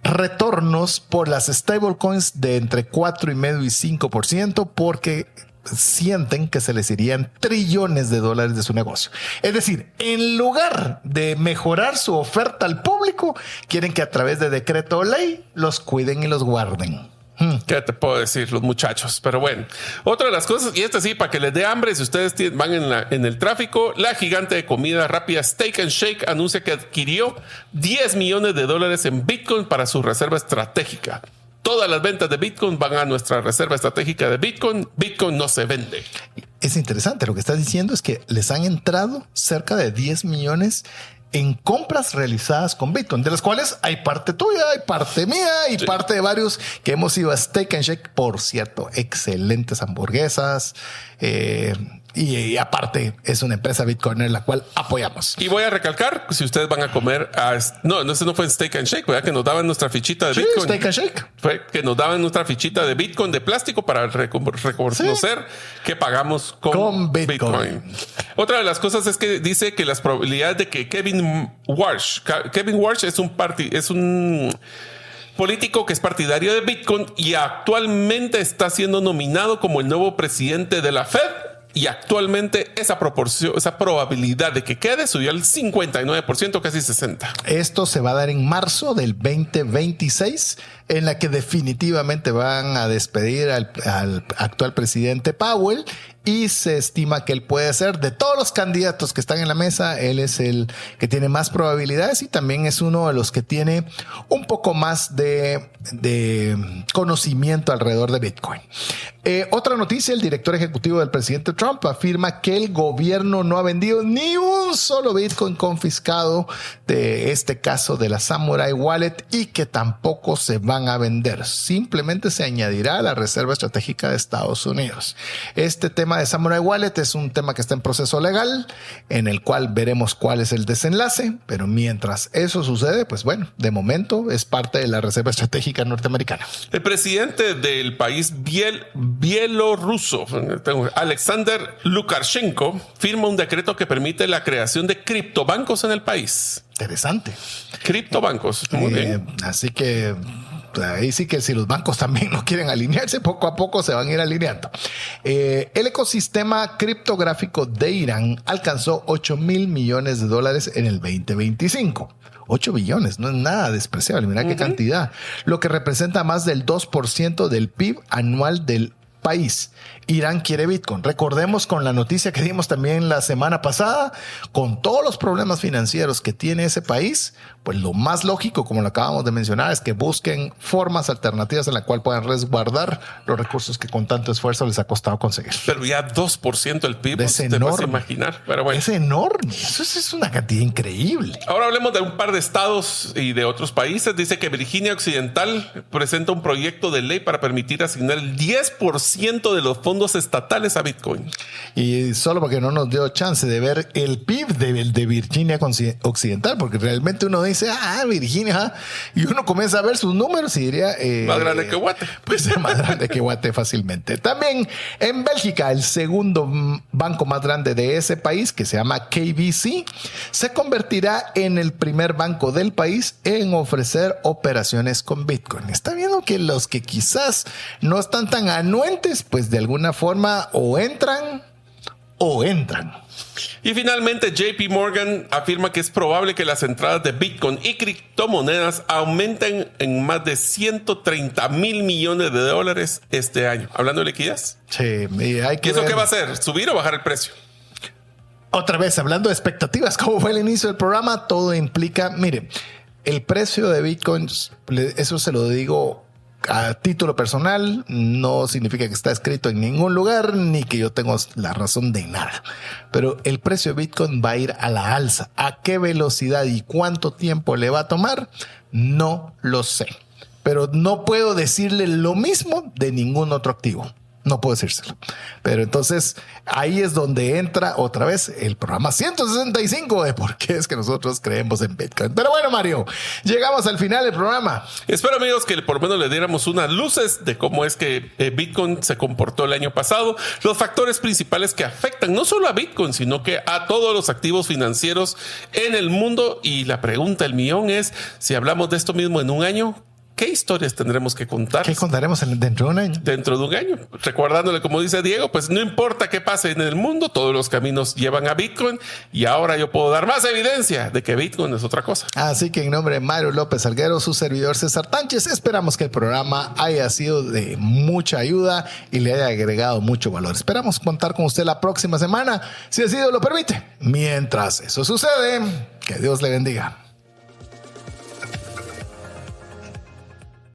retornos por las stablecoins de entre 4,5% y 5%, porque sienten que se les irían trillones de dólares de su negocio. Es decir, en lugar de mejorar su oferta al público, quieren que a través de decreto o ley los cuiden y los guarden. ¿Qué te puedo decir, los muchachos? Pero bueno, otra de las cosas, y esta sí, para que les dé hambre, si ustedes van en el tráfico, la gigante de comida rápida Steak and Shake anuncia que adquirió $10 millones en Bitcoin para su reserva estratégica. Todas las ventas de Bitcoin van a nuestra reserva estratégica de Bitcoin. Bitcoin no se vende. Es interesante. Lo que estás diciendo es que les han entrado cerca de 10 millones en compras realizadas con Bitcoin, de las cuales hay parte tuya, hay parte mía y parte de varios que hemos ido a Steak and Shake. Por cierto, excelentes hamburguesas. Y aparte es una empresa Bitcoiner la cual apoyamos. Y voy a recalcar, si ustedes van a comer ese no fue Steak and Shake, ¿verdad? Que nos daban nuestra fichita de Bitcoin. Steak and Shake. Fue que nos daban nuestra fichita de Bitcoin de plástico para reconocer que pagamos con Bitcoin. Otra de las cosas es que dice que las probabilidades de que Kevin Warsh es un político que es partidario de Bitcoin y actualmente está siendo nominado como el nuevo presidente de la Fed. Y actualmente esa probabilidad de que quede subió al 59%, casi 60%. Esto se va a dar en marzo del 2026, en la que definitivamente van a despedir al actual presidente Powell, y se estima que él puede ser, de todos los candidatos que están en la mesa, él es el que tiene más probabilidades y también es uno de los que tiene un poco más de conocimiento alrededor de Bitcoin. Otra noticia: el director ejecutivo del presidente Trump afirma que el gobierno no ha vendido ni un solo Bitcoin confiscado de este caso de la Samurai Wallet y que tampoco se van a vender. Simplemente se añadirá a la reserva estratégica de Estados Unidos. Este tema de Samurai Wallet es un tema que está en proceso legal, en el cual veremos cuál es el desenlace, pero mientras eso sucede, pues bueno, de momento es parte de la Reserva Estratégica Norteamericana. El presidente del país bielorruso, Alexander Lukashenko, firma un decreto que permite la creación de criptobancos en el país. Interesante. Criptobancos, muy bien. Así que ahí sí que si los bancos también no quieren alinearse, poco a poco se van a ir alineando. El ecosistema criptográfico de Irán alcanzó $8,000 millones en el 2025. 8 billones, no es nada despreciable, mira qué cantidad, lo que representa más del 2% del PIB anual del país. Irán quiere Bitcoin. Recordemos con la noticia que dimos también la semana pasada, con todos los problemas financieros que tiene ese país, pues lo más lógico, como lo acabamos de mencionar, es que busquen formas alternativas en la cual puedan resguardar los recursos que con tanto esfuerzo les ha costado conseguir. Pero ya 2% del PIB, es te enorme. vas a imaginar. Pero bueno. Es enorme. Eso es una cantidad increíble. Ahora hablemos de un par de estados y de otros países. Dice que Virginia Occidental presenta un proyecto de ley para permitir asignar el 10% de los fondos estatales a Bitcoin. Y solo porque no nos dio chance de ver el PIB de Virginia Occidental, porque realmente uno dice, Virginia, y uno comienza a ver sus números y diría... más grande que Guate. Pues es más grande que Guate fácilmente. También en Bélgica, el segundo banco más grande de ese país, que se llama KBC, se convertirá en el primer banco del país en ofrecer operaciones con Bitcoin. Está viendo que los que quizás no están tan anuentes, pues de alguna forma o entran. Y finalmente JP Morgan afirma que es probable que las entradas de Bitcoin y criptomonedas aumenten en más de $130,000 millones este año. Hablando de liquidez. Sí, hay que ¿Y eso ver. qué va a hacer? ¿Subir o bajar el precio? Otra vez, hablando de expectativas, como fue el inicio del programa, todo implica, mire, el precio de Bitcoin, eso se lo digo a título personal, no significa que está escrito en ningún lugar ni que yo tengo la razón de nada, pero el precio de Bitcoin va a ir a la alza. ¿A qué velocidad y cuánto tiempo le va a tomar? No lo sé, pero no puedo decirle lo mismo de ningún otro activo. No puedo decírselo. Pero entonces ahí es donde entra otra vez el programa 165 de por qué es que nosotros creemos en Bitcoin. Pero bueno, Mario, llegamos al final del programa. Espero, amigos, que por lo menos le diéramos unas luces de cómo es que Bitcoin se comportó el año pasado, los factores principales que afectan no solo a Bitcoin, sino que a todos los activos financieros en el mundo. Y la pregunta del millón es, si hablamos de esto mismo en un año, ¿qué historias tendremos que contar? ¿Qué contaremos dentro de un año? Dentro de un año. Recordándole, como dice Diego, pues no importa qué pase en el mundo, todos los caminos llevan a Bitcoin y ahora yo puedo dar más evidencia de que Bitcoin es otra cosa. Así que en nombre de Mario López Alguero, su servidor César Tánchez, esperamos que el programa haya sido de mucha ayuda y le haya agregado mucho valor. Esperamos contar con usted la próxima semana, si así lo permite. Mientras eso sucede, que Dios le bendiga.